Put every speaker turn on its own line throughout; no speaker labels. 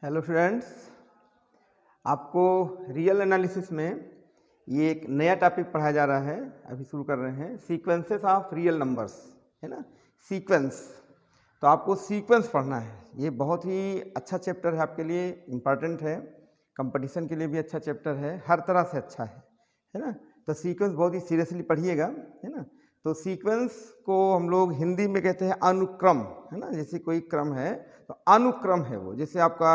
Hello students, आपको real analysis में ये एक नया टॉपिक पढ़ाया जा रहा है। अभी शुरू कर रहे हैं, सीक्वेंसेस ऑफ रियल नंबर्स, है ना। सीक्वेंस, तो आपको सीक्वेंस पढ़ना है। ये बहुत ही अच्छा चैप्टर है, आपके लिए इम्पॉर्टेंट है, कंपटीशन के लिए भी अच्छा चैप्टर है, हर तरह से अच्छा है ना। तो सीक्वेंस बहुत ही सीरियसली पढ़िएगा, है ना। तो सीक्वेंस को हम लोग हिंदी में कहते हैं अनुक्रम, है ना। जैसे कोई क्रम है तो अनुक्रम है वो। जैसे आपका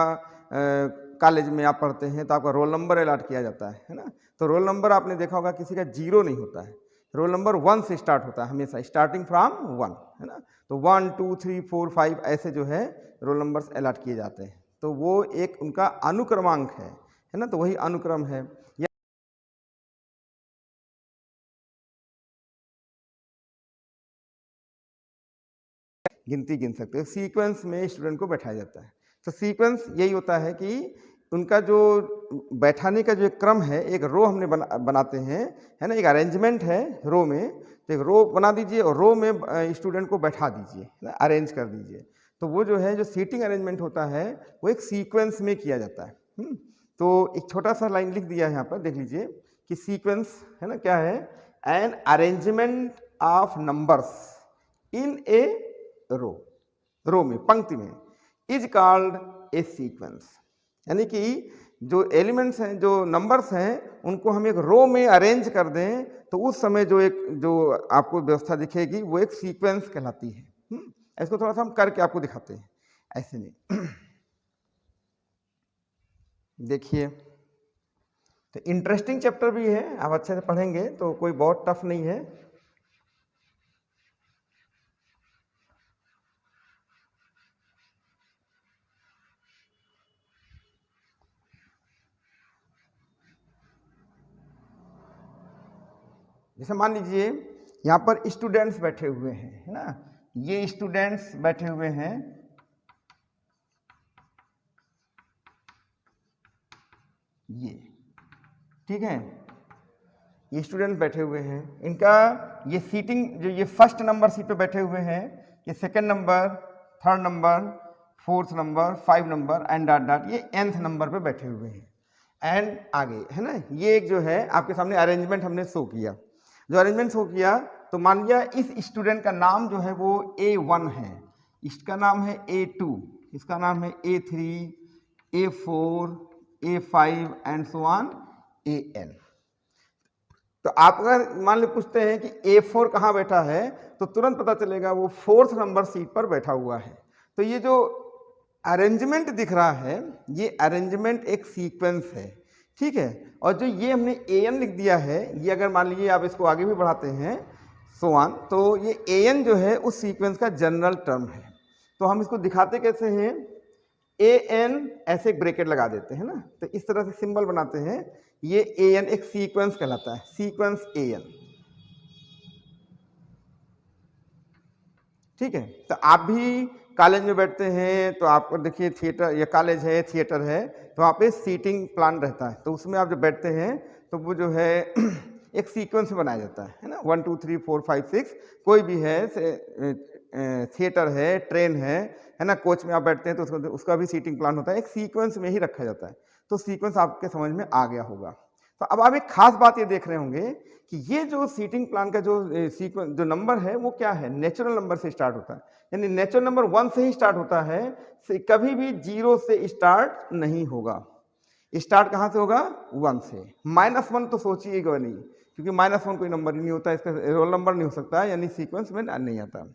कॉलेज में आप पढ़ते हैं तो आपका रोल नंबर अलॉट किया जाता है ना। तो रोल नंबर आपने देखा होगा किसी का 0 नहीं होता है, रोल नंबर 1 से स्टार्ट होता है हमेशा, स्टार्टिंग फ्रॉम 1, है ना। तो 1 2 3 4 5 ऐसे जो है रोल नंबर्स अलॉट किए जाते हैं। तो वो एक उनका अनुक्रमांक है ना। तो वही अनुक्रम है। गिनती गिन सकते हो। सीक्वेंस में स्टूडेंट को बैठाया जाता है। तो सीक्वेंस यही होता है कि उनका जो बैठाने का जो एक क्रम है, एक रो हमने बनाते हैं, है ना। एक अरेंजमेंट है रो में, तो एक रो बना दीजिए और रो में स्टूडेंट को बैठा दीजिए, है ना, अरेंज कर दीजिए। तो वो जो है जो सीटिंग अरेंजमेंट होता है वो एक सीक्वेंस में किया जाता है। तो एक छोटा सा लाइन लिख दिया है यहाँ पर, देख लीजिए कि सीक्वेंस, है ना, क्या है, an arrangement of numbers in a row में, पंक्ति में, इज कॉल्ड ए सीक्वेंस। यानी कि जो एलिमेंट्स हैं, जो नंबर्स हैं, उनको हम एक रो में अरेंज कर दें तो उस समय जो आपको व्यवस्था दिखेगी वो एक सीक्वेंस कहलाती है। इसको थोड़ा सा हम करके आपको दिखाते हैं, ऐसे नहीं। देखिए, तो इंटरेस्टिंग चैप्टर भी है, आप अच्छे से पढ़ेंगे तो कोई बहुत टफ नहीं है। जैसे मान लीजिए यहाँ पर स्टूडेंट्स बैठे हुए हैं, है ना। ये स्टूडेंट्स बैठे हुए हैं, ये ठीक है, ये स्टूडेंट बैठे हुए हैं। इनका ये सीटिंग, जो ये फर्स्ट नंबर सीट पे बैठे हुए हैं, ये second number, third number, fourth number, 5 number and dot dot, ये nth नंबर पे बैठे हुए हैं। एंड आगे, है ना, ये एक जो है आपके सामने अरेंजमेंट हमने शो किया। जो अरेंजमेंट शो किया, तो मान लिया इस स्टूडेंट का नाम जो है वो A1 है, इसका नाम है A2, इसका नाम है A3, A4, A5 and so on AN। तो आप अगर मान लो पूछते हैं कि A4 कहाँ बैठा है, तो तुरंत पता चलेगा वो 4th नंबर सीट पर बैठा हुआ है। तो ये जो अरेंजमेंट दिख रहा है, ये अरेंजमेंट एक सीक्वेंस है, ठीक है। और जो ये हमने AN लिख दिया है, ये अगर मान लीजिए आप इसको आगे भी बढ़ाते हैं सो ऑन, तो ये AN जो है उस सीक्वेंस का जनरल टर्म है। तो हम इसको दिखाते कैसे हैं, AN ऐसे एक ब्रैकेट लगा देते हैं ना, तो इस तरह से सिंबल बनाते हैं। ये AN एक सीक्वेंस कहलाता है, सीक्वेंस AN, ठीक है। तो आप भी कॉलेज में बैठते हैं तो आपको देखिए थिएटर, या कॉलेज है, थिएटर है, तो वहाँ पे सीटिंग प्लान रहता है। तो उसमें आप जब बैठते हैं तो वो जो है एक सीक्वेंस में बनाया जाता है ना, 1 2 3 4 5 6, कोई भी है, थिएटर है, ट्रेन है ना, कोच में आप बैठते हैं तो उसका भी सीटिंग प्लान होता है, एक सीक्वेंस में ही रखा जाता है। तो सीक्वेंस आपके समझ में आ गया होगा। तो अब आप एक खास बात ये देख रहे होंगे कि ये जो सीटिंग प्लान का जो सीक्वेंस, जो नंबर है वो क्या है, नेचुरल नंबर से स्टार्ट होता है। यानी नेचुरल नंबर 1 से ही स्टार्ट होता है, कभी भी 0 से स्टार्ट नहीं होगा। स्टार्ट कहाँ से होगा, 1 से। -1 तो सोचिएगा नहीं, क्योंकि -1 कोई नंबर ही नहीं होता, इसका रोल नंबर नहीं हो सकता, यानी सीक्वेंस में नहीं आता।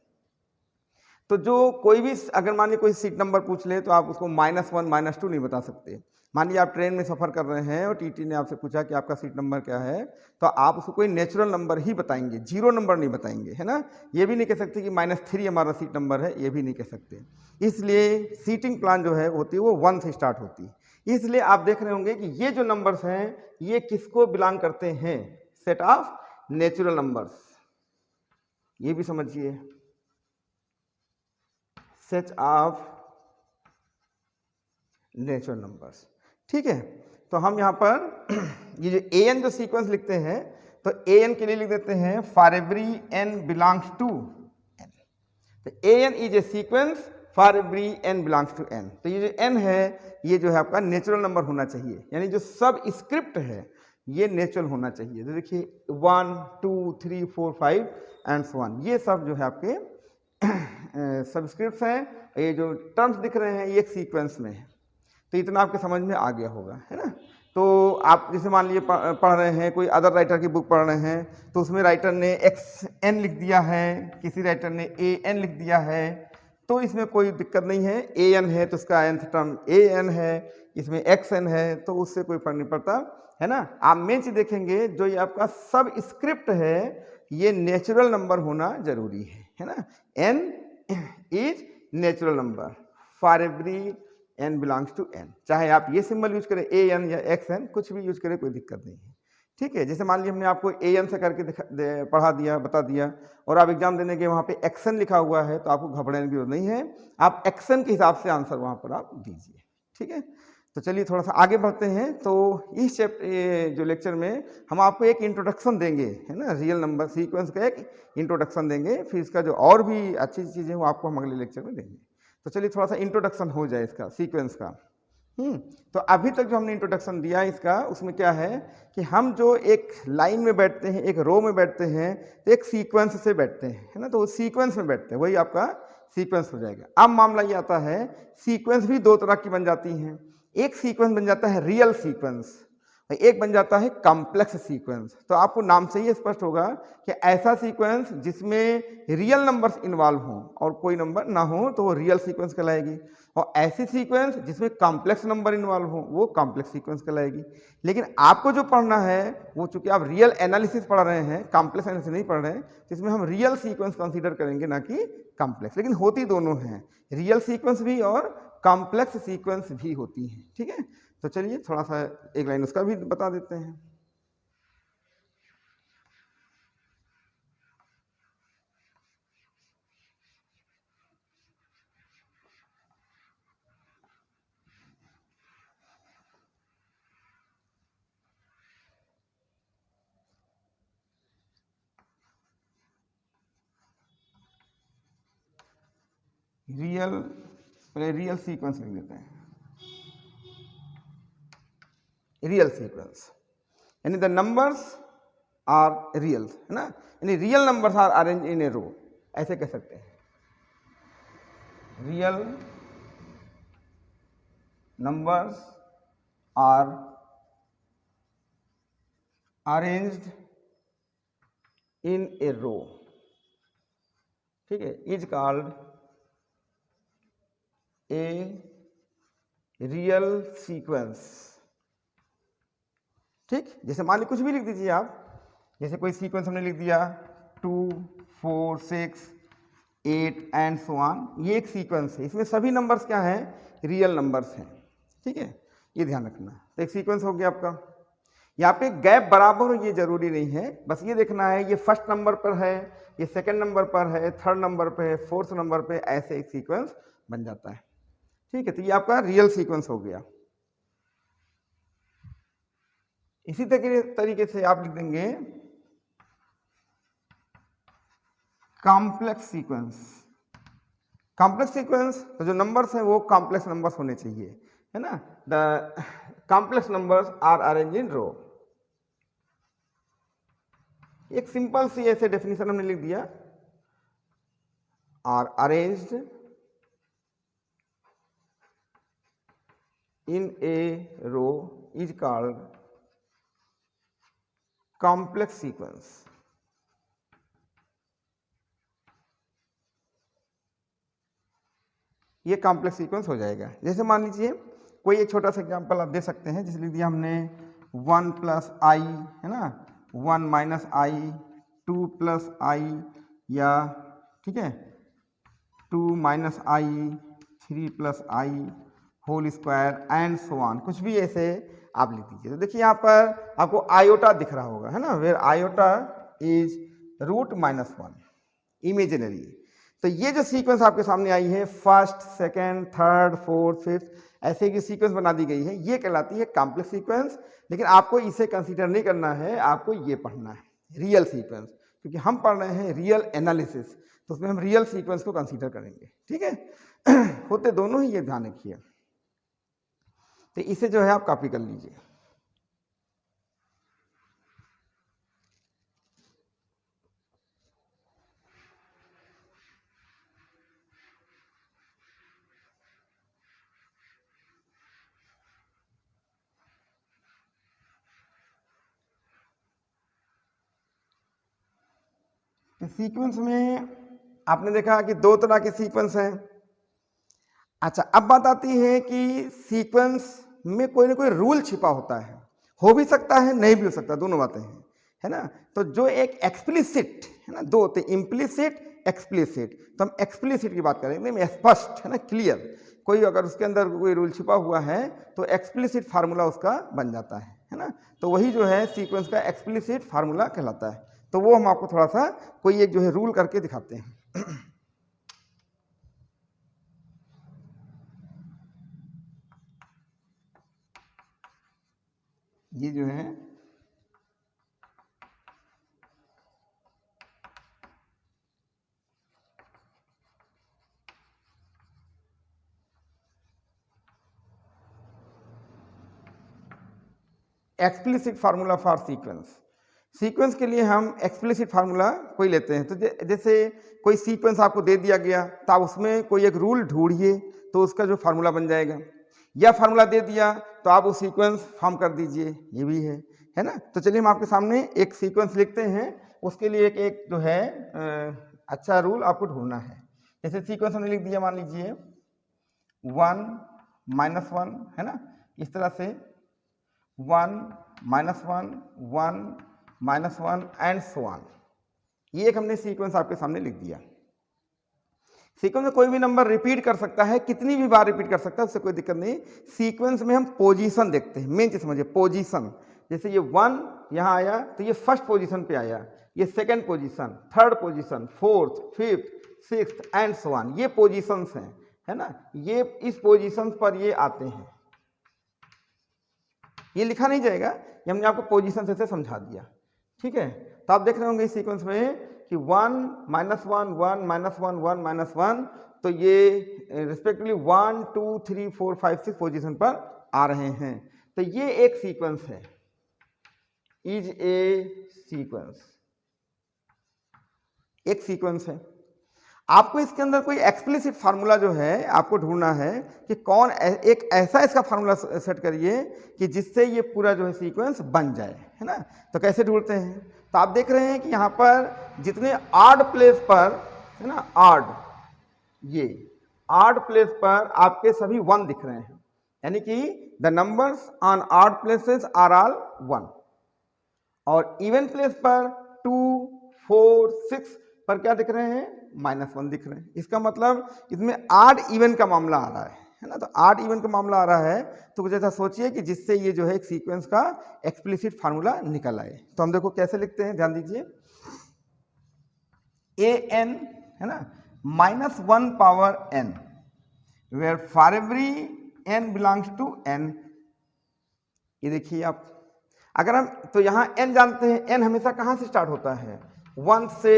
तो जो कोई भी, अगर मान लीजिए कोई सीट नंबर पूछ ले तो आप उसको -1 -2 नहीं बता सकते। मान लीजिए आप ट्रेन में सफ़र कर रहे हैं और टीटी ने आपसे पूछा कि आपका सीट नंबर क्या है, तो आप उसको कोई नेचुरल नंबर ही बताएंगे, 0 नंबर नहीं बताएंगे, है ना। ये भी नहीं कह सकते कि -3 हमारा सीट नंबर है, ये भी नहीं कह सकते। इसलिए सीटिंग प्लान जो है होती है वो 1 से स्टार्ट होती है। इसलिए आप देख रहे होंगे कि ये जो नंबर्स हैं ये किसको बिलोंग करते हैं, सेट ऑफ नेचुरल नंबर्स। ये भी समझिए, सेट ऑफ नेचुरल नंबर्स, ठीक है। तो हम यहाँ पर ये जो AN जो सीक्वेंस लिखते हैं, तो AN के लिए लिख देते हैं for every n belongs to n। तो AN is a sequence for every n belongs to n। तो ये जो n है ये जो है आपका नेचुरल नंबर होना चाहिए, यानी जो सब स्क्रिप्ट है ये नेचुरल होना चाहिए। तो देखिए 1 2 3 4 5 एंड सो ऑन, ये सब जो है आपके सबस्क्रिप्ट्स हैं। ये जो टर्म्स दिख रहे हैं ये एक सीक्वेंस में है। तो इतना आपके समझ में आ गया होगा, है ना। तो आप जैसे मान लीजिए पढ़ रहे हैं, कोई अदर राइटर की बुक पढ़ रहे हैं, तो उसमें राइटर ने XN लिख दिया है, किसी राइटर ने AN लिख दिया है, तो इसमें कोई दिक्कत नहीं है। AN है तो उसका nth टर्म AN है, इसमें XN है तो उससे कोई फर्क नहीं पड़ता, है ना। आप मेन चीज देखेंगे जो ये आपका सब स्क्रिप्ट है ये नेचुरल नंबर होना जरूरी है ना। n is natural number for every n belongs to n। चाहे आप ये सिंबल यूज करें AN या XN, कुछ भी यूज करें कोई दिक्कत नहीं है, ठीक है। जैसे मान लीजिए हमने आपको AN से करके पढ़ा दिया, बता दिया, और आप एग्जाम देने के वहाँ पे XN लिखा हुआ है तो आपको घबराने की जरूरत नहीं है, आप XN के हिसाब से आंसर वहाँ पर आप दीजिए, ठीक है। तो चलिए थोड़ा सा आगे बढ़ते हैं। तो इस जो लेक्चर में हम आपको एक इंट्रोडक्शन देंगे, है ना, रियल नंबर सीक्वेंस का एक इंट्रोडक्शन देंगे, फिर इसका जो और भी अच्छी चीज़ें वो आपको हम अगले लेक्चर में देंगे। तो चलिए थोड़ा सा इंट्रोडक्शन हो जाए इसका सीक्वेंस का। तो अभी तक जो हमने इंट्रोडक्शन दिया इसका, उसमें क्या है कि हम जो एक लाइन में बैठते हैं, एक रो में बैठते हैं, तो एक सीक्वेंस से बैठते हैं, है ना, तो वो सीक्वेंस में बैठते हैं, वही आपका सीक्वेंस हो जाएगा। अब मामला ये आता है सीक्वेंस भी दो तरह की बन जाती हैं। एक सीक्वेंस बन जाता है रियल सीक्वेंस, एक बन जाता है कॉम्प्लेक्स सीक्वेंस। तो आपको नाम से ही स्पष्ट होगा कि ऐसा सीक्वेंस जिसमें रियल नंबर्स इन्वॉल्व हों और कोई नंबर ना हो तो वो रियल सीक्वेंस कहलाएगी, और ऐसी सीक्वेंस जिसमें कॉम्प्लेक्स नंबर इन्वॉल्व हो वो कॉम्प्लेक्स सीक्वेंस कहलाएगी। लेकिन आपको जो पढ़ना है वो चूंकि आप रियल एनालिसिस पढ़ रहे हैं, कॉम्प्लेक्स एनालिसिस नहीं पढ़ रहे हैं, जिसमें हम रियल सीक्वेंस कंसीडर करेंगे ना कि कॉम्प्लेक्स। लेकिन होती दोनों हैं, रियल सीक्वेंस भी और कॉम्प्लेक्स सीक्वेंस भी होती हैं, ठीक है। तो चलिए थोड़ा सा एक लाइन उसका भी बता देते हैं। रियल सीक्वेंस लिख देते हैं। रियल सीक्वेंस यानी द नंबर्स आर रियल, है ना, यानी real numbers are arrange in a row, ऐसे कह सकते हैं। Real numbers are arranged in a row, ठीक है, is called a real sequence, ठीक। जैसे मान लीजिए कुछ भी लिख दीजिए आप, जैसे कोई सीक्वेंस हमने लिख दिया 2 4 6 8 एंड सो ऑन, ये एक सीक्वेंस है, इसमें सभी नंबर्स क्या हैं, रियल नंबर्स हैं, ठीक है, ये ध्यान रखना। तो एक सीक्वेंस हो गया आपका। यहाँ पे गैप बराबर हो ये जरूरी नहीं है, बस ये देखना है ये फर्स्ट नंबर पर है, ये सेकंड नंबर पर है, थर्ड नंबर पे है, फोर्थ नंबर पे, ऐसे एक सीक्वेंस बन जाता है, ठीक है। तो ये आपका रियल सीक्वेंस हो गया। इसी तरीके से आप लिख देंगे कॉम्प्लेक्स सीक्वेंस। कॉम्प्लेक्स सीक्वेंस तो जो नंबर्स हैं वो कॉम्प्लेक्स नंबर्स होने चाहिए, है ना। The complex numbers are arranged in row. एक सिंपल सी ऐसे डेफिनेशन हमने लिख दिया, are arranged in a row is called complex sequence. ये कॉम्प्लेक्स सीक्वेंस हो जाएगा। जैसे मान लीजिए कोई एक छोटा सा एग्जांपल आप दे सकते हैं, जैसे लिख दिया हमने 1 + i, है ना, 1 - i, 2 + i, या ठीक है 2 - i, 3 + i whole square and so on, कुछ भी ऐसे आप लिख दीजिए। तो देखिए यहाँ पर आपको आयोटा दिख रहा होगा, है ना, वेयर आयोटा इज √-1 इमेजिनरी। तो ये जो सीक्वेंस आपके सामने आई है, first second third fourth fifth, ऐसे की सीक्वेंस बना दी गई है, ये कहलाती है कॉम्प्लेक्स सीक्वेंस। लेकिन आपको इसे कंसीडर नहीं करना है, आपको ये पढ़ना है रियल सीक्वेंस, क्योंकि हम पढ़ रहे हैं रियल एनालिसिस, तो उसमें हम रियल सीक्वेंस को कंसीडर करेंगे, ठीक है। होते दोनों ही, ये ध्यान रखिए। तो इसे जो है आप कॉपी कर लीजिए। सीक्वेंस में आपने देखा कि दो तरह के सीक्वेंस हैं। अच्छा, अब बात आती है कि सीक्वेंस में कोई ना कोई रूल छिपा होता है, हो भी सकता है नहीं भी हो सकता, दोनों बातें हैं, है ना। तो जो एक एक्सप्लिसिट है ना, दो होते, इम्प्लिसिट एक्सप्लिसिट, तो हम एक्सप्लिसिट की बात करेंगे, एकदम स्पष्ट है ना, क्लियर। कोई अगर उसके अंदर कोई रूल छिपा हुआ है तो एक्सप्लिसिट फार्मूला उसका बन जाता है ना। तो वही जो है सीक्वेंस का एक्सप्लिसिट फार्मूला कहलाता है। तो वो हम आपको थोड़ा सा कोई एक जो है रूल करके दिखाते हैं। ये जो है explicit formula for sequence. Sequence के लिए हम एक्सप्लिसिट फार्मूला कोई लेते हैं। तो जैसे कोई सीक्वेंस आपको दे दिया गया तो आप उसमें कोई एक रूल ढूंढिए तो उसका जो फार्मूला बन जाएगा, या फार्मूला दे दिया तो आप वो सीक्वेंस फॉर्म कर दीजिए, ये भी है ना। तो चलिए हम आपके सामने एक सीक्वेंस लिखते हैं, उसके लिए एक जो है अच्छा रूल आपको ढूंढना है। जैसे सीक्वेंस हमने लिख दिया, मान लीजिए 1 -1 है ना, इस तरह से 1 -1 1 -1 एंड सो ऑन। ये एक हमने सीक्वेंस आपके सामने लिख दिया। सीक्वेंस में कोई भी नंबर रिपीट कर सकता है, कितनी भी बार रिपीट कर सकता है, उससे कोई दिक्कत नहीं। सीक्वेंस में हम पोजीशन देखते हैं, मेन चीज समझिए, पोजीशन। जैसे ये 1 यहाँ आया तो ये फर्स्ट पोजीशन पे आया, ये second position, third position, fourth, fifth, sixth and so on. ये पोजीशंस हैं, है ना। ये इस पोजीशन पर ये आते हैं, ये लिखा नहीं जाएगा, ये हमने आपको पोजीशन से समझा दिया, ठीक है। तो आप देख रहे होंगे इस सीक्वेंस में कि 1 -1 1 -1 1 -1, तो ये रिस्पेक्टिवली 1 2 3 4 5 6 पोजीशन पर आ रहे हैं। तो ये एक सीक्वेंस है, इज ए सीक्वेंस, एक सीक्वेंस है। आपको इसके अंदर कोई एक्सप्लिसिट फार्मूला जो है आपको ढूंढना है कि कौन एक ऐसा इसका फार्मूला सेट करिए कि जिससे ये पूरा जो है सीक्वेंस बन जाए, है ना। तो कैसे ढूंढते हैं, तो आप देख रहे हैं कि यहाँ पर जितने ऑड प्लेस पर, है ना, ऑड, ये ऑड प्लेस पर आपके सभी 1 दिख रहे हैं, यानी कि the numbers on odd places are all 1। और इवन प्लेस पर 2 4 6 पर क्या दिख रहे हैं, -1 दिख रहे हैं। इसका मतलब इसमें ऑड इवन का मामला आ रहा है ना। तो ऑड इवन का मामला आ रहा है तो कुछ ऐसा सोचिए कि जिससे ये जो है एक सीक्वेंस का एक्सप्लिसिट फार्मूला निकल आए। तो हम देखो कैसे लिखते हैं, ध्यान दीजिए। an है ना, -1 power n, where for every n belongs to n। ये देखिए आप, अगर हम तो यहाँ n जानते हैं, n हमेशा कहाँ से स्टार्ट होता है, 1 से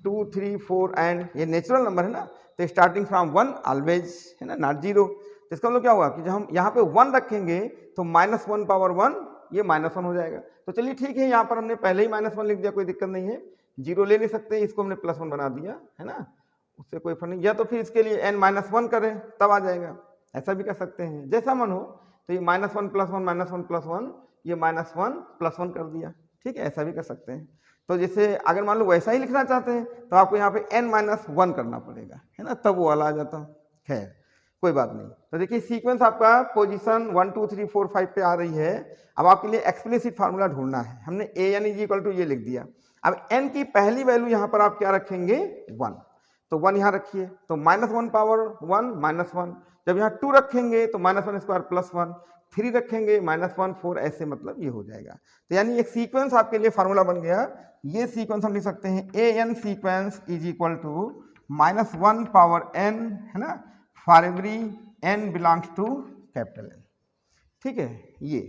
2 3 4 एंड ये नेचुरल नंबर है ना, तो स्टार्टिंग फ्रॉम 1 ऑलवेज, है ना, नॉट 0। तो इसका मतलब क्या हुआ कि जब हम यहाँ पे 1 रखेंगे तो -1 पावर 1 ये -1 हो जाएगा। तो चलिए ठीक है, यहाँ पर हमने पहले ही -1 लिख दिया, कोई दिक्कत नहीं है, 0 ले नहीं सकते, इसको हमने +1 बना दिया, है ना, उससे कोई फर्क नहीं। या तो फिर इसके लिए n -1 करें तब आ जाएगा, ऐसा भी कर सकते हैं, जैसा मन हो। तो ये -1 +1 -1 +1, ये -1 +1 कर दिया, ठीक है, ऐसा भी कर सकते हैं। तो जैसे अगर मान लो वैसा ही लिखना चाहते हैं तो आपको यहाँ पे n -1 करना पड़ेगा, है ना, तब वो वाला आ जाता। खैर कोई बात नहीं। तो देखिए सीक्वेंस आपका पोजीशन 1 2 3 4 5 पे आ रही है। अब आपके लिए एक्सप्लिसिट फार्मूला ढूंढना है। हमने an = ये लिख दिया। अब n की पहली वैल्यू यहाँ पर आप क्या रखेंगे, 1, तो 1 यहाँ रखिए, तो -1 पावर 1 -1। जब यहाँ 2 रखेंगे तो -1 स्क्वायर +1, 3 रखेंगे -1 4, ऐसे मतलब ये हो जाएगा। तो यानी एक सीक्वेंस आपके लिए फार्मूला बन गया। ये सीक्वेंस हम लिख सकते हैं an सीक्वेंस = -1 पावर n, है ना, for every n belongs to capital N, ठीक है। ये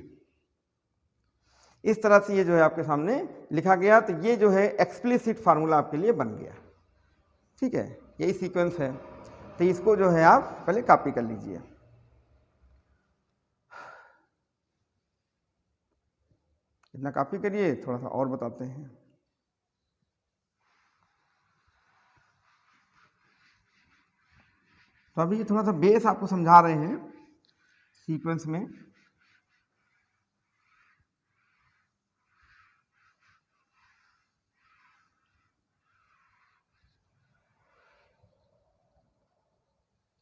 इस तरह से ये जो है आपके सामने लिखा गया। तो ये जो है एक्सप्लिसिट फार्मूला आपके लिए बन गया, ठीक है, यही सीक्वेंस है। तो इसको जो है आप पहले कॉपी कर लीजिए। इतना कॉपी करिए, थोड़ा सा और बताते हैं। तो अभी थोड़ा सा बेस आपको समझा रहे हैं सीक्वेंस में।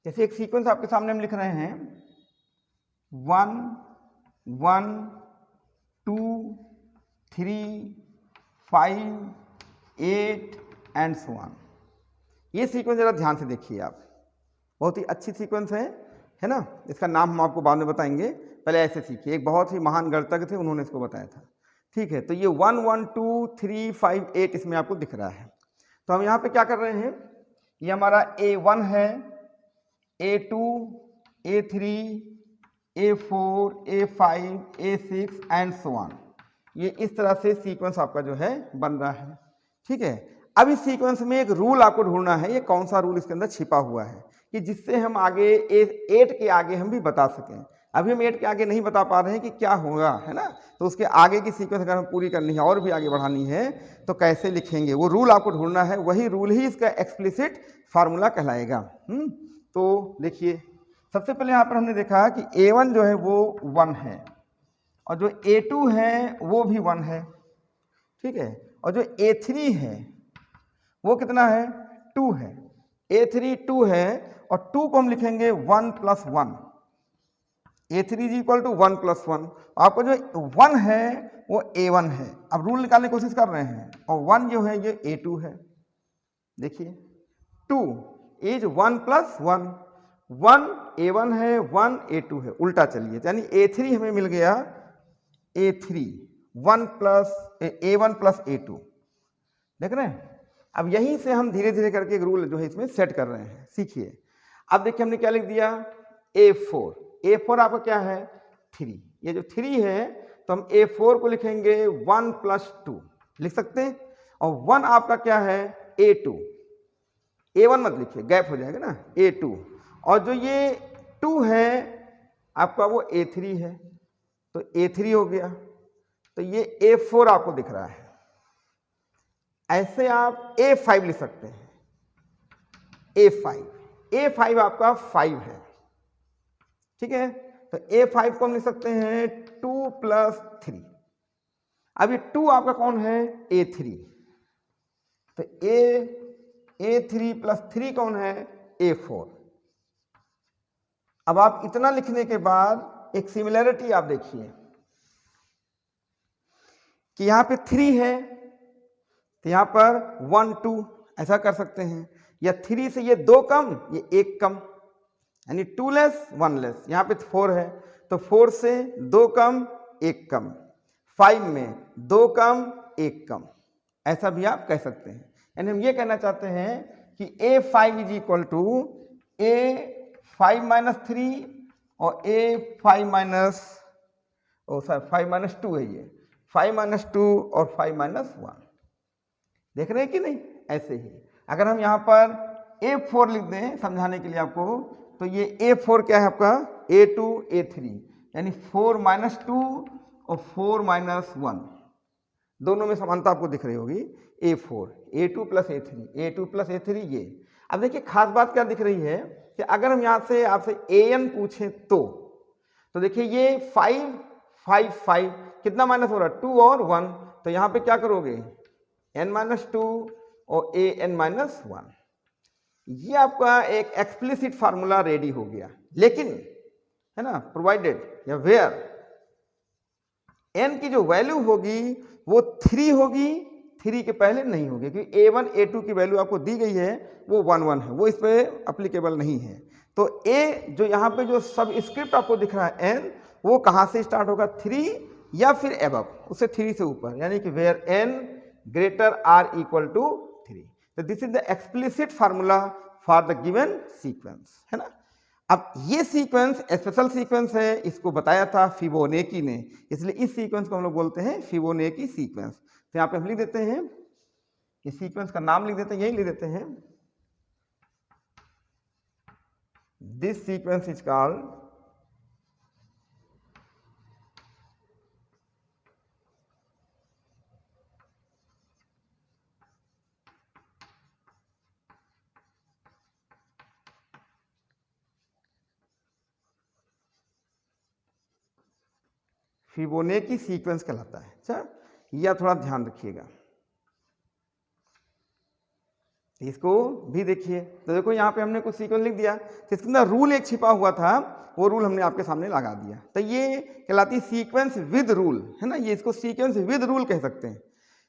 जैसे एक सीक्वेंस आपके सामने हम लिख रहे हैं 1 1 2 3 5 8 एंड सो ऑन। ये सीक्वेंस जरा ध्यान से देखिए आप, बहुत ही अच्छी सीक्वेंस है ना। इसका नाम हम आपको बाद में बताएंगे, पहले ऐसे सीखिए। एक बहुत ही महान गणितज्ञ थे, उन्होंने इसको बताया था। ठीक है, तो ये 1 1 2 3 5 8 इसमें आपको दिख रहा है। तो हम यहाँ पे क्या कर रहे हैं, ये हमारा A1 है, A2 A3 A4 A5 A6 and so on. ये इस तरह से सीक्वेंस आपका जो है बन रहा है। ठीक है, अब इस सीक्वेंस में एक रूल आपको ढूंढना है। ये कौन सा रूल इसके अंदर छिपा हुआ है कि जिससे हम आगे 8 के आगे हम भी बता सकें। अभी हम 8 के आगे नहीं बता पा रहे हैं कि क्या होगा, है ना। तो उसके आगे की सीक्वेंस अगर हम पूरी करनी है और भी आगे बढ़ानी है तो कैसे लिखेंगे, वो रूल आपको ढूंढना है। वही रूल ही इसका एक्सप्लिसिट फार्मूला कहलाएगा। तो देखिए, सबसे पहले यहाँ पर हमने देखा कि A1 जो है वो 1 है और जो A2 है वो भी 1 है। ठीक है, और जो A3 है वो कितना है, 2 है। A3 2 है और 2 को हम लिखेंगे 1 + 1। A3 is equal to 1 + 1। आपको जो 1 है वो A1 है। अब रूल निकालने की कोशिश कर रहे हैं और 1 जो है ये A2 है। देखिए 2 इज 1 + 1, 1 A1 है, 1 A2 है। उल्टा चलिए, यानी A3 हमें मिल गया A3 1 + A1 + A2। देख रहे हैं। अब यहीं से हम धीरे धीरे करके एक रूल जो है इसमें सेट कर रहे हैं। सीखिए, अब देखिए हमने क्या लिख दिया, A4। A4 आपका क्या है, 3। ये जो 3 है तो हम A4 को लिखेंगे 1 + 2 लिख सकते हैं। और 1 आपका क्या है, A2। A1 मत लिखिए, गैप हो जाएगा ना, A2। और जो ये 2 है आपका वो A3 है, तो A3 हो गया। तो ये A4 आपको दिख रहा है। ऐसे आप A5 लिख सकते हैं, A5 आपका 5 है। ठीक है, तो A5 को हम लिख सकते हैं 2 + 3। अब ये 2 आपका कौन है, A3। तो A3 + 3 कौन है, A4। अब आप इतना लिखने के बाद एक सिमिलरिटी आप देखिए कि यहां पे 3 है तो यहां पर 1 2 ऐसा कर सकते हैं, या 3 से ये 2 कम ये 1 कम, यानी 2 लेस 1 लेस। यहां पे 4 है तो 4 से 2 कम 1 कम, 5 में 2 कम 1 कम, ऐसा भी आप कह सकते हैं। यानी हम ये कहना चाहते हैं कि A5 is equal to A5 - 3 और A5 5 - 2 है। ये 5 - 2 और 5 - 1 देख रहे हैं कि नहीं। ऐसे ही अगर हम यहाँ पर A4 लिख दें समझाने के लिए आपको, तो ये A4 क्या है आपका, A2 A3, यानी 4 - 2 और 4 - 1 दोनों में समानता आपको दिख रही होगी। A4 A2 + A3 A2 + A3 ये। अब देखिए खास बात क्या दिख रही है कि अगर हम यहाँ से आपसे AN पूछें तो देखिए ये 5 5 5 कितना माइनस हो रहा है, 2 और 1। तो यहाँ पे क्या करोगे, n - 2 और AN - 1। ये आपका एक एक्सप्लिसिट फार्मूला रेडी हो गया। लेकिन है ना, प्रोवाइडेड या वेयर n की जो वैल्यू होगी वो 3 होगी, 3 के पहले नहीं होगी, क्योंकि A1 A2 की वैल्यू आपको दी गई है वो 1 1 है, वो इस पे अप्लीकेबल नहीं है। तो A जो यहाँ पे जो सब स्क्रिप्ट आपको दिख रहा है n, वो कहाँ से स्टार्ट होगा, 3 या फिर एबव, उससे 3 से ऊपर, यानी कि where n greater or equal to 3। तो this is the explicit formula for the given sequence, है ना। अब ये सीक्वेंस स्पेशल सीक्वेंस है, इसको बताया था फिबोनेकी ने, इसलिए इस सीक्वेंस को हम लोग बोलते हैं फिबोनेकी सीक्वेंस। तो यहाँ पे हम लिख देते हैं, इस सीक्वेंस का नाम लिख देते हैं, यही लिख देते हैं this sequence is called Fibonacci sequence कहलाता है। अच्छा, यह थोड़ा ध्यान रखिएगा। इसको भी देखिए, तो देखो यहाँ पे हमने कुछ सीक्वेंस लिख दिया, तो इसके अंदर रूल एक छिपा हुआ था, वो रूल हमने आपके सामने लगा दिया। तो ये कहलाती है सीक्वेंस विद रूल, है ना, ये इसको सीक्वेंस विद रूल कह सकते हैं।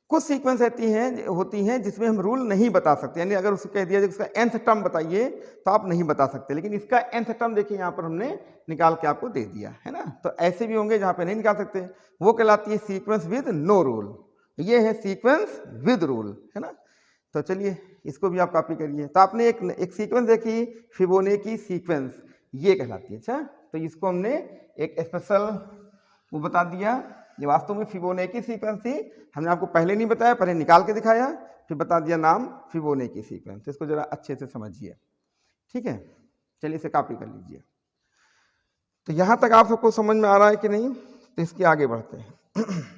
कुछ सीक्वेंस होती हैं जिसमें हम रूल नहीं बता सकते, यानी अगर उसको कह दिया जाए उसका nth टर्म बताइए तो आप नहीं बता सकते, लेकिन इसका nth टर्म देखिए यहाँ पर हमने निकाल के आपको दे दिया, है ना। तो ऐसे भी होंगे जहाँ पे नहीं निकाल सकते, वो कहलाती है सीक्वेंस विद नो रूल। ये है सीक्वेंस विद रूल, है ना। तो चलिए इसको भी आप कॉपी करिए। तो आपने एक सीक्वेंस देखी, फिबोनाची सीक्वेंस, ये कहलाती है। अच्छा, तो इसको हमने एक स्पेशल वो बता दिया। ये वास्तव में फिबोनाची सीक्वेंस थी, हमने आपको पहले नहीं बताया, पहले निकाल के दिखाया, फिर बता दिया नाम फिबोनाची सीक्वेंस। तो इसको जरा अच्छे से समझिए, ठीक है। चलिए इसे कॉपी कर लीजिए। तो यहाँ तक आप सबको समझ में आ रहा है कि नहीं? तो इसके आगे बढ़ते हैं।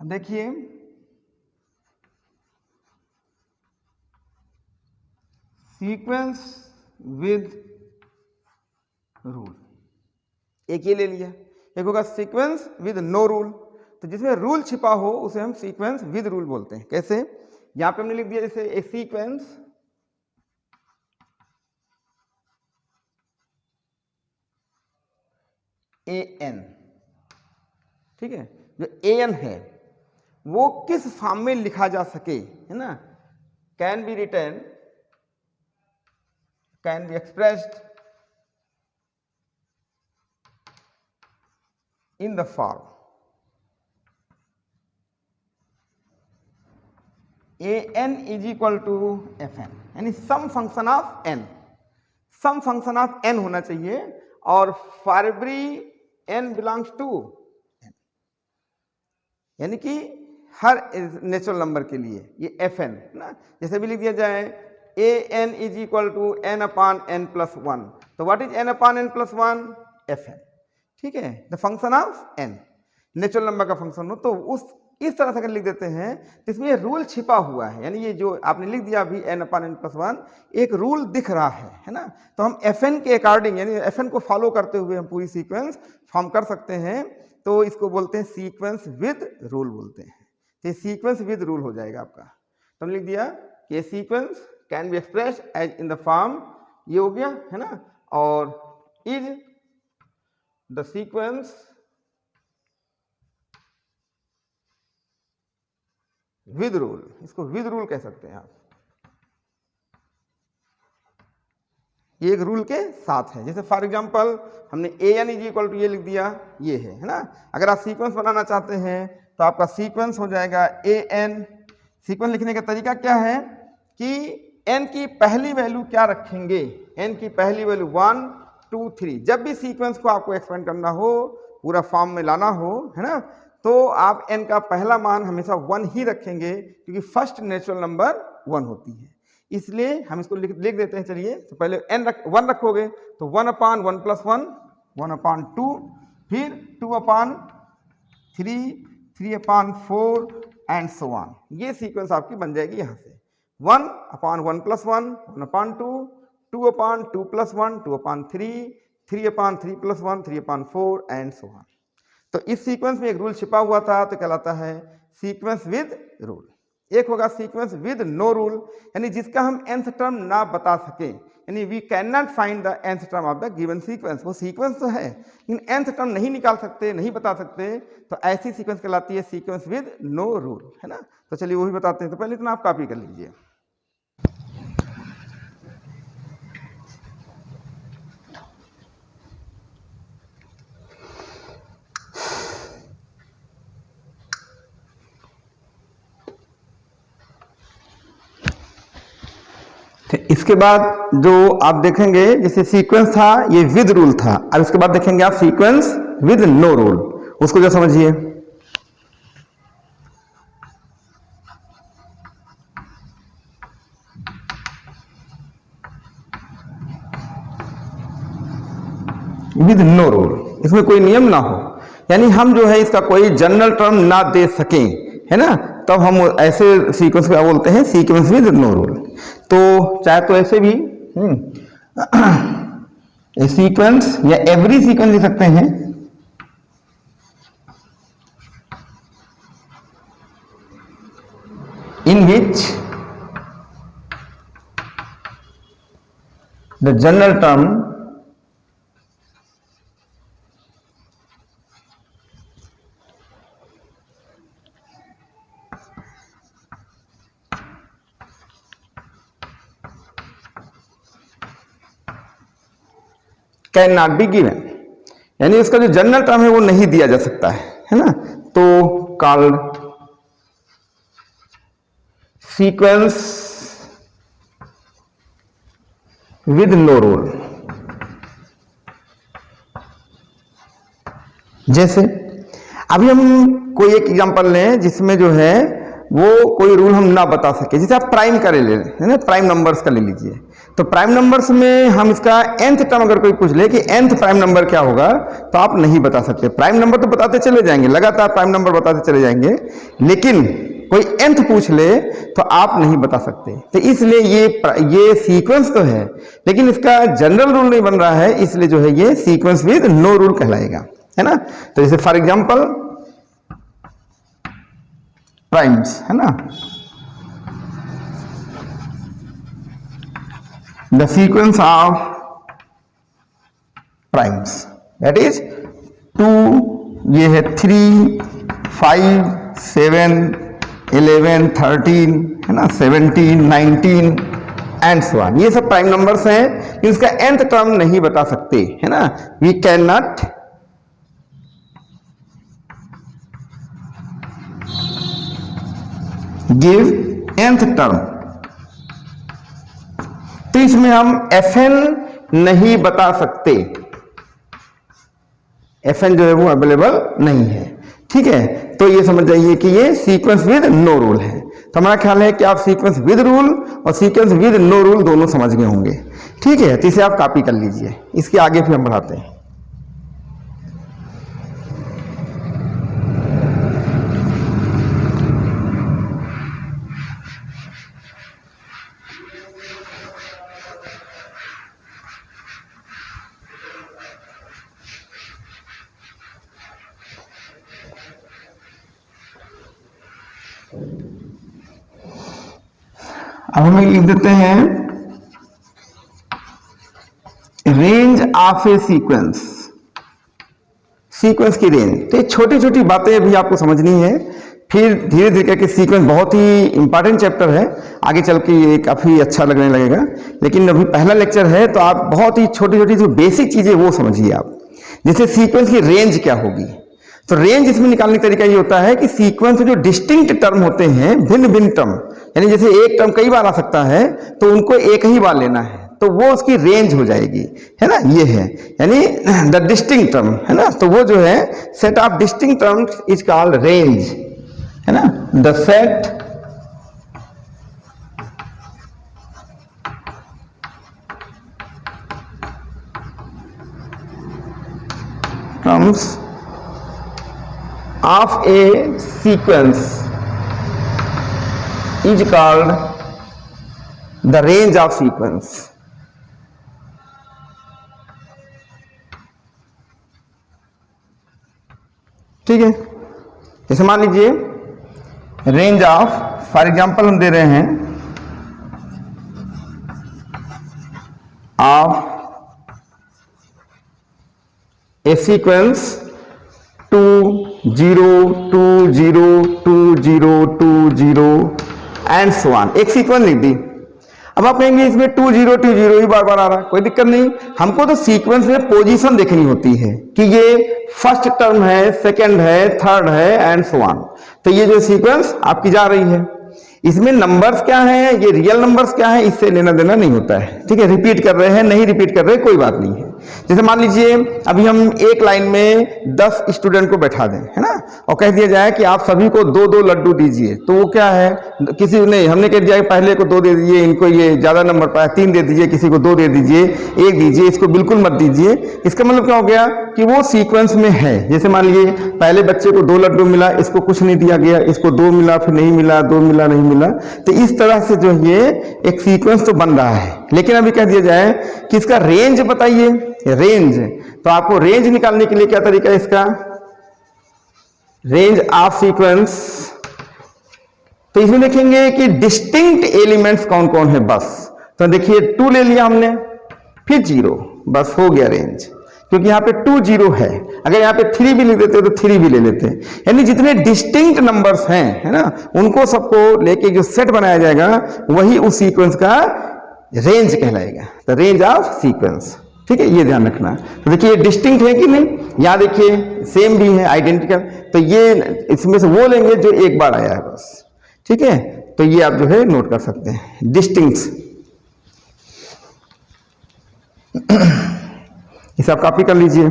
अब देखिए, सीक्वेंस विद रूल, एक ये ले लिया। एक होगा सीक्वेंस विद नो रूल, तो जिसमें रूल छिपा हो उसे हम सीक्वेंस विद रूल बोलते हैं। कैसे? यहां पे हमने लिख दिया जैसे एक सीक्वेंस an, ठीक है। जो an है वो किस फॉर्म में लिखा जा सके, है ना, can be written, can be expressed in the form an is equal to fn, यानी some function of n, some function of n होना चाहिए, और for every n belongs to n, यानी कि हर नेचुरल नंबर के लिए ये fn ना, जैसे भी लिख दिया जाए an is equal to n upon n plus 1, तो what is n upon n plus 1? fn, ठीक है। The function of n, natural number का फंक्शन हो तो इस तरह से अगर लिख देते हैं तो इसमें रूल छिपा हुआ है, यानी ये जो आपने लिख दिया अभी n upon n plus 1, एक रूल दिख रहा है ना। तो हम fn के अकॉर्डिंग, यानी fn को फॉलो करते हुए हम पूरी सीक्वेंस फॉर्म कर सकते हैं, तो इसको बोलते हैं सीक्वेंस विद रूल बोलते हैं। तो ये सीक्वेंस विद रूल हो जाएगा आपका। तो हमने लिख दिया कि sequence can be express as in the form, ये हो गया, है ना, और is the sequence with rule, इसको विद रूल कह सकते हैं आप, ये एक रूल के साथ है। जैसे फॉर एग्जांपल हमने an इज इक्वल टू ये लिख दिया, ये है ना। अगर आप सीक्वेंस बनाना चाहते हैं तो आपका सीक्वेंस हो जाएगा an। सीक्वेंस लिखने का तरीका क्या है कि n की पहली वैल्यू क्या रखेंगे, n की पहली वैल्यू 1 2 3। जब भी सीक्वेंस को आपको एक्सपेंड करना हो, पूरा फॉर्म में लाना हो, है ना, तो आप n का पहला मान हमेशा 1 ही रखेंगे, क्योंकि फर्स्ट नेचुरल नंबर 1 होती है, इसलिए हम इसको लिख देते हैं। चलिए, तो पहले 1 रखोगे तो 1 upon 1 plus 1, 1 upon 2, फिर 2 upon 3, 3 upon 4 and so on. ये सीक्वेंस आपकी बन जाएगी यहाँ से 1 upon 1 plus 1, 1 upon 2, 2 upon 2 plus 1, 2 upon 3, 3 upon 3 plus 1, 3 upon 4 and so on. तो इस सीक्वेंस में एक रूल छिपा हुआ था, तो कहलाता है सीक्वेंस विद रूल। एक होगा सीक्वेंस विद नो रूल, यानी जिसका हम nth टर्म ना बता सके, यानी we can not find the nth term of the given sequence. वो सीक्वेंस तो है लेकिन nth टर्म नहीं निकाल सकते, नहीं बता सकते, तो ऐसी सीक्वेंस कहलाती है सीक्वेंस विद नो रूल, है ना। तो चलिए वो भी बताते हैं। तो पहले इतना आप कॉपी कर लीजिए। इसके बाद जो आप देखेंगे जैसे सीक्वेंस था ये विद रूल था, अब इसके बाद देखेंगे आप सीक्वेंस विद नो रूल, उसको जो समझिए। विद नो रूल, इसमें कोई नियम ना हो, यानी हम जो है इसका कोई जनरल टर्म ना दे सकें, है ना, तब हम ऐसे सीक्वेंस को क्या बोलते हैं, सीक्वेंस विद नो रूल। तो चाहे तो ऐसे भी सीक्वेंस या एवरी सीक्वेंस लिख सकते हैं, in which the general term can not be given, यानी उसका जो जनरल टर्म है वो नहीं दिया जा सकता है ना, तो called sequence with no rule. जैसे अभी हम कोई एक एग्जांपल लें जिसमें जो है वो कोई रूल हम ना बता सके, जैसे आप प्राइम का ले लें, है ना, प्राइम नंबर्स का ले लीजिए, तो प्राइम नंबर्स में हम इसका nth टर्म अगर कोई पूछ ले कि nth प्राइम नंबर क्या होगा, तो आप नहीं बता सकते। प्राइम नंबर तो बताते चले जाएंगे, लगातार प्राइम नंबर बताते चले जाएंगे, लेकिन कोई nth पूछ ले तो आप नहीं बता सकते। तो इसलिए ये सीक्वेंस तो है, लेकिन इसका जनरल रूल नहीं बन रहा है, इसलिए जो है ये सीक्वेंस विद नो रूल कहलाएगा, है ना। तो जैसे फॉर एग्जाम्पल प्राइम्स, है ना, the sequence of primes that is 2, ये है 3, 5, 7, 11, 13, है ना, 17, 19 एंड सो ऑन, ये सब प्राइम नंबर्स हैं, इसका nth टर्म नहीं बता सकते, है ना, we can not give nth term. तो इसमें हम fn नहीं बता सकते, fn जो है वो अवेलेबल नहीं है, ठीक है। तो ये समझ जाइए कि ये सीक्वेंस विद नो रूल है। तो हमारा ख्याल है कि आप सीक्वेंस विद रूल और सीक्वेंस विद नो रूल दोनों समझ गए होंगे, ठीक है। तो इसे आप कॉपी कर लीजिए, इसके आगे फिर हम बढ़ाते हैं। अब हम लिख देते हैं range of A sequence, sequence की रेंज। तो ये छोटी छोटी बातें भी आपको समझनी है, फिर धीरे धीरे करके सीक्वेंस बहुत ही इंपॉर्टेंट चैप्टर है, आगे चल के ये काफी अच्छा लगने लगेगा, लेकिन अभी पहला लेक्चर है तो आप बहुत ही छोटी छोटी जो बेसिक चीजें वो समझिए आप। जैसे सीक्वेंस की रेंज क्या होगी, तो रेंज इसमें निकालने का तरीका ये होता है कि सीक्वेंस में जो डिस्टिंक्ट टर्म होते हैं, भिन्न भिन्न टर्म, यानी जैसे एक टर्म कई बार आ सकता है तो उनको एक ही बार लेना है, तो वो उसकी रेंज हो जाएगी, है ना, ये है यानी द डिस्टिंक्ट टर्म, है ना। तो वो जो है set of distinct terms is called range, है ना, the set terms of a sequence is called the range of sequence। ठीक है, जैसे मान लीजिए रेंज ऑफ, फॉर एग्जांपल हम दे रहे हैं of A sequence 2 0 2 0 2 0 2 0 and so on, एक सीक्वेंस लिख दी। अब आप कहेंगे इसमें 2 0 2 0 ही बार बार आ रहा है, कोई दिक्कत नहीं, हमको तो सीक्वेंस में पोजीशन देखनी होती है कि ये फर्स्ट टर्म है, सेकंड है, थर्ड है एंड सो ऑन। तो ये जो सीक्वेंस आपकी जा रही है, इसमें नंबर्स क्या है, ये रियल नंबर्स क्या है, इससे लेना देना नहीं होता है। ठीक है, रिपीट कर रहे हैं नहीं रिपीट कर रहे कोई बात नहीं है। जैसे मान लीजिए अभी हम एक लाइन में 10 स्टूडेंट को बैठा दें, है ना, और कह दिया जाए कि आप सभी को 2-2 लड्डू दीजिए, तो वो क्या है, किसी नहीं, हमने कह दिया पहले को 2 दे दीजिए, इनको ये ज्यादा नंबर पाया 3 दे दीजिए, किसी को 2 दे दीजिए, 1 दीजिए, इसको बिल्कुल मत दीजिए। इसका मतलब क्या हो गया कि वो सीक्वेंस में है। जैसे मान लीजिए पहले बच्चे को 2 लड्डू मिला, इसको कुछ नहीं दिया गया, इसको 2 मिला, फिर नहीं मिला, 2 मिला, नहीं मिला, तो इस तरह से जो ये एक सीक्वेंस तो बन रहा है। लेकिन अभी कह दिया जाए कि इसका रेंज बताइए, रेंज, तो आपको रेंज निकालने के लिए क्या तरीका है इसका, रेंज ऑफ सीक्वेंस, तो इसमें देखेंगे कि डिस्टिंक्ट एलिमेंट्स कौन कौन है बस। तो देखिए 2 ले लिया हमने, फिर 0, बस हो गया रेंज, क्योंकि यहाँ पे 2 0 है। अगर यहाँ पे 3 भी लिख देते तो 3 भी ले लेते, यानी जितने डिस्टिंक्ट नंबर्स हैं, है ना, उनको सबको लेके जो सेट बनाया जाएगा वही उस सीक्वेंस का रेंज कहलाएगा, तो रेंज ऑफ सीक्वेंस। ठीक है, ये ध्यान रखना। तो देखिए डिस्टिंक्ट है कि नहीं, यहाँ देखिए सेम भी है, आइडेंटिकल, तो ये इसमें से वो लेंगे जो एक बार आया है बस। ठीक है, तो ये आप जो है नोट कर सकते हैं, डिस्टिंक्ट्स। इसे आप कॉपी कर लीजिए।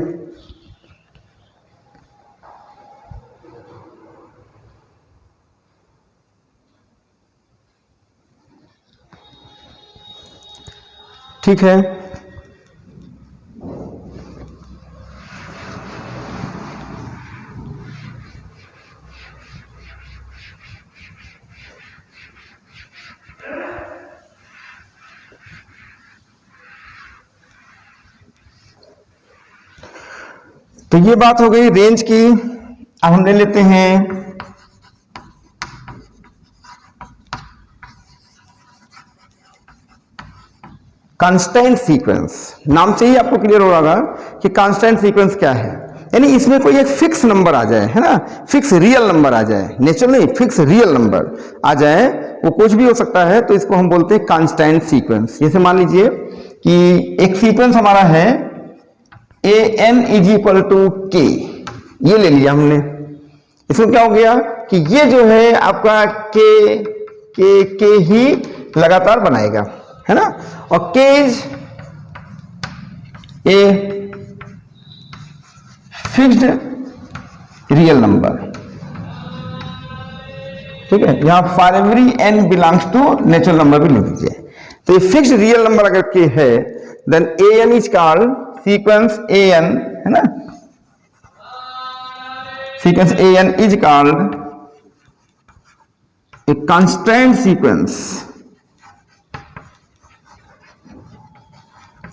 ठीक है, तो ये बात हो गई रेंज की। अब हम ले लेते हैं कांस्टेंट सीक्वेंस। नाम से ही आपको क्लियर हो रहा कि कांस्टेंट सीक्वेंस क्या है, यानी इसमें कोई एक फिक्स नंबर आ जाए, है ना, फिक्स रियल नंबर आ जाए, नेचुरल नहीं, फिक्स रियल नंबर आ जाए, वो कुछ भी हो सकता है, तो इसको हम बोलते हैं कांस्टेंट सीक्वेंस। जैसे मान लीजिए कि एक सीक्वेंस हमारा है an = k, ये ले लिया हमने। इसमें क्या हो गया कि ये जो है आपका के ही लगातार बनाएगा, है ना, और k is a fixed real number. ठीक है, यहां for every n belongs to natural number भी लिख दीजिए। तो ये फिक्स्ड रियल नंबर अगर k है, then an is called sequence an, है ना, sequence an is called a constant sequence.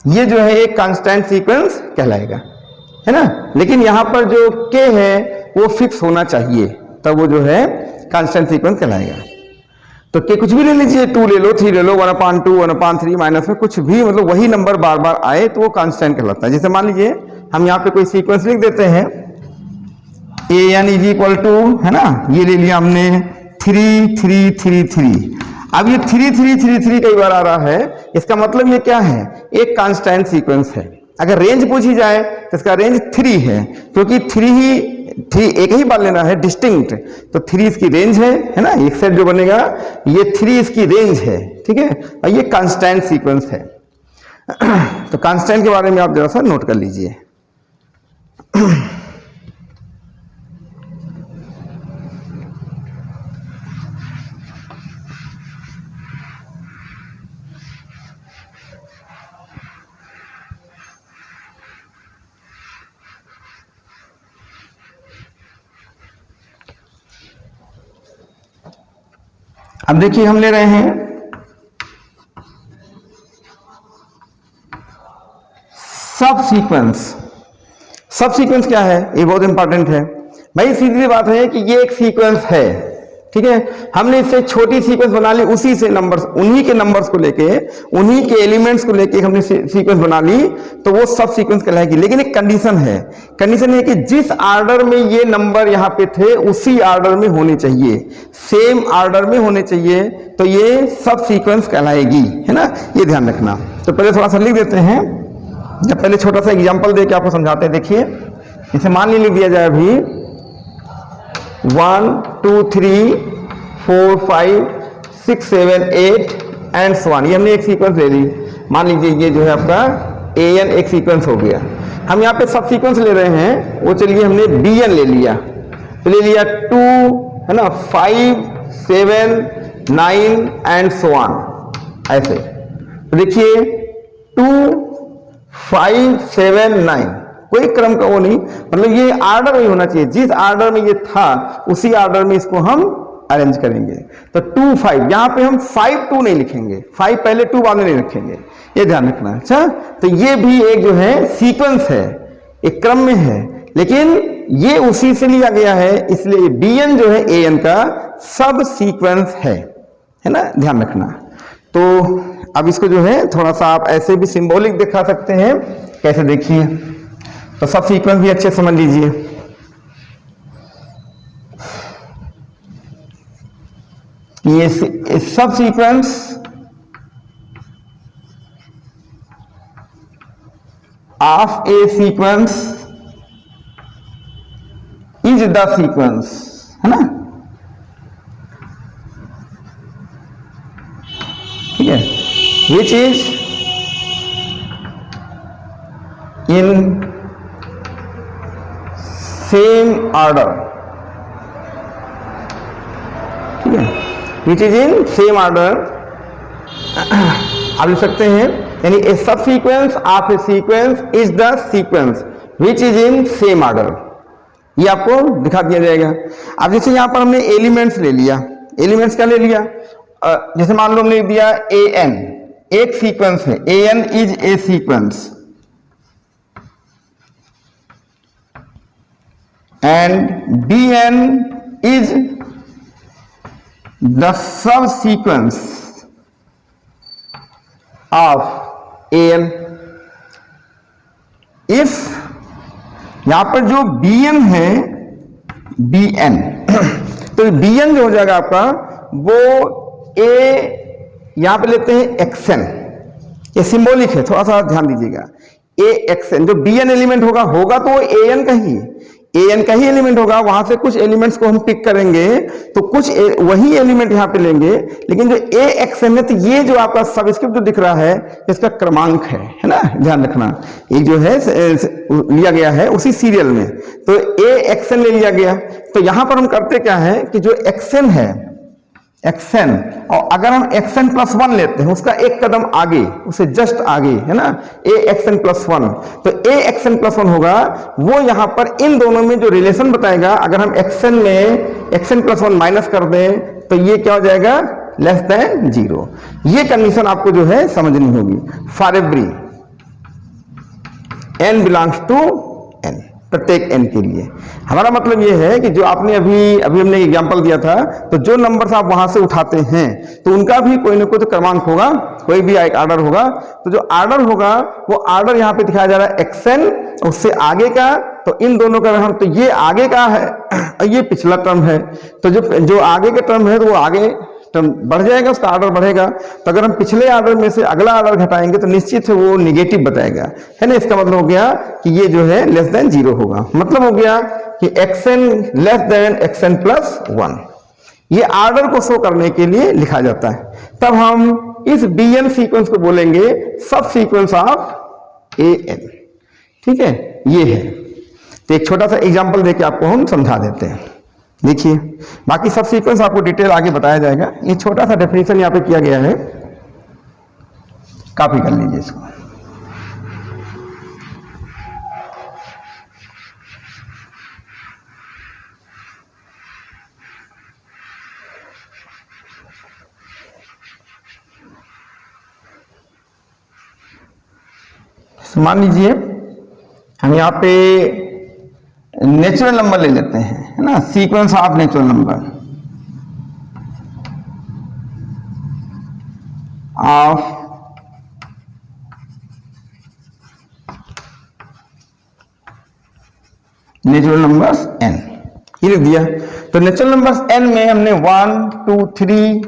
ये जो है एक कांस्टेंट सीक्वेंस कहलाएगा, है ना, लेकिन यहां पर जो k है वो फिक्स होना चाहिए, तब वो जो है कांस्टेंट सीक्वेंस कहलाएगा। तो k कुछ भी ले लीजिए, 2 ले लो, 3 ले लो, 1/2, 1/3 माइनस में कुछ भी, मतलब वही नंबर बार बार आए तो वो कांस्टेंट कहलाता है। जैसे मान लीजिए हम यहाँ पे कोई सीक्वेंस लिख देते हैं, an = है ना, ये ले लिया हमने 3 3 3 3। अब ये 3 3 3 3 कई बार आ रहा है, इसका मतलब ये क्या है, एक कांस्टेंट सीक्वेंस है। अगर रेंज पूछी जाए तो इसका रेंज 3 है, क्योंकि 3 एक ही बार लेना है डिस्टिंक्ट, तो 3 इसकी रेंज है ना, एक सेट जो बनेगा ये 3 इसकी रेंज है। ठीक है, और ये कांस्टेंट सीक्वेंस है। तो कांस्टेंट के बारे में आप जरा सा नोट कर लीजिए। अब देखिए हम ले रहे हैं सब सीक्वेंस। सब सीक्वेंस क्या है, ये बहुत इंपॉर्टेंट है भाई। सीधी बात है कि ये एक सीक्वेंस है, ठीक है, हमने इससे छोटी सीक्वेंस बना ली, उसी से नंबर्स, उन्हीं के नंबर्स को लेके, उन्हीं के एलिमेंट्स को लेके हमने सीक्वेंस बना ली, तो वो सब सीक्वेंस कहलाएगी। लेकिन एक कंडीशन है, कंडीशन है कि जिस ऑर्डर में ये नंबर यहाँ पे थे उसी ऑर्डर में होने चाहिए, सेम ऑर्डर में होने चाहिए, तो ये सब सीक्वेंस कहलाएगी, है ना, ये ध्यान रखना। तो पहले थोड़ा सा लिख देते हैं, जब पहले छोटा सा एग्जाम्पल दे के आपको समझाते हैं। देखिए इसे मान लिख दिया जाए अभी 1 2 3 4 5 6 7 8 एंड सो ऑन। ये हमने एक सीक्वेंस ले ली। मान लीजिए ये जो है आपका an एक सीक्वेंस हो गया। हम यहाँ पे सब सीक्वेंस ले रहे हैं, वो चलिए हमने bn ले लिया, तो ले लिया 2 है ना, 5 7 9 एंड सो ऑन ऐसे। तो देखिए 2 5 7 9, कोई क्रम का वो नहीं, मतलब ये आर्डर वही होना चाहिए, जिस आर्डर में ये था उसी आर्डर में इसको हम अरेंज करेंगे। तो 2 5, यहां पे हम 5 2 नहीं लिखेंगे, 5 पहले 2 बाद में नहीं रखेंगे, ये ध्यान रखना। अच्छा, तो ये भी एक जो है सीक्वेंस है, एक क्रम में है, लेकिन ये उसी से लिया गया है, इसलिए bn जो है an का सब सीक्वेंस है ना, ध्यान रखना। तो अब इसको जो है थोड़ा सा आप ऐसे भी सिंबॉलिक दिखा सकते हैं, कैसे देखिए, तो सब सीक्वेंस भी अच्छे समझ लीजिए। ये सब sequence of A sequence is the sequence, है ना, ठीक है, which is in same order, ठीक है, which is in same order. आप लिख सकते हैं, यानी ए सब sequence of A sequence is the sequence which is in same order, ये आपको दिखा दिया जाएगा। अब जैसे यहां पर हमने एलिमेंट्स ले लिया, एलिमेंट्स क्या ले लिया, जैसे मान लो हमने दिया an, एक सीक्वेंस है, an is a sequence and bn is the sub sequence of an। If यहां पर जो bn है, bn तो bn जो हो जाएगा आपका, वो a यहां पे लेते हैं xn, ये सिंबॉलिक है, थोड़ा सा ध्यान दीजिएगा। a xn जो bn एलिमेंट होगा तो वो an का ही एलिमेंट होगा, वहां से कुछ एलिमेंट्स को हम पिक करेंगे, तो कुछ वही एलिमेंट यहां पे लेंगे, लेकिन जो a xn है, तो ये जो आपका सबस्क्रिप्ट जो दिख रहा है, इसका क्रमांक है ना, ध्यान रखना, एक जो है लिया गया है उसी सीरियल में, तो a xn ले लिया गया। तो यहां पर हम करते क्या है कि जो xn है, xn, और अगर हम xn प्लस 1 लेते हैं, उसका एक कदम आगे, उसे जस्ट आगे, है ना, a xn प्लस 1, तो a xn प्लस 1 होगा, वो यहां पर इन दोनों में जो रिलेशन बताएगा, अगर हम xn में xn प्लस 1 माइनस कर दें, तो ये क्या हो जाएगा, लेस देन 0। ये कंडीशन आपको जो है समझनी होगी for every n belongs to n, प्रत्येक n के लिए। हमारा मतलब यह है कि जो आपने अभी हमने एग्जांपल दिया था, तो जो नंबर्स आप वहां से उठाते हैं, तो उनका भी कोई ना कोई तो क्रमांक होगा, कोई भी एक आर्डर होगा, तो जो आर्डर होगा वो आर्डर यहाँ पे दिखाया जा रहा है xn, उससे आगे का, तो इन दोनों का हम, तो ये आगे का है और ये पिछला टर्म है, तो जो आगे का टर्म है, तो वो आगे टर्म बढ़ जाएगा, उसका ऑर्डर बढ़ेगा। तो अगर हम पिछले ऑर्डर में से अगला ऑर्डर घटाएंगे, तो निश्चित है वो निगेटिव बताएगा, है ना। इसका मतलब हो गया कि ये जो है लेस देन 0 होगा, मतलब हो गया कि xn less than xn plus 1। ये ऑर्डर को शो करने के लिए लिखा जाता है। तब हम इस bn सीक्वेंस को बोलेंगे सब सीक्वेंस ऑफ an, ठीक है, ये है। तो एक छोटा सा एग्जांपल देके आपको हम समझा देते हैं। देखिए, बाकी सब सीक्वेंस आपको डिटेल आगे बताया जाएगा। ये छोटा सा डेफिनेशन यहाँ पे किया गया है, कॉपी कर लीजिए इसको। मान लीजिए हम यहाँ पे नेचुरल नंबर ले लेते हैं, है ना, sequence of natural number of natural numbers n, ये लिख दिया। तो नेचुरल नंबर्स n में हमने 1 2 3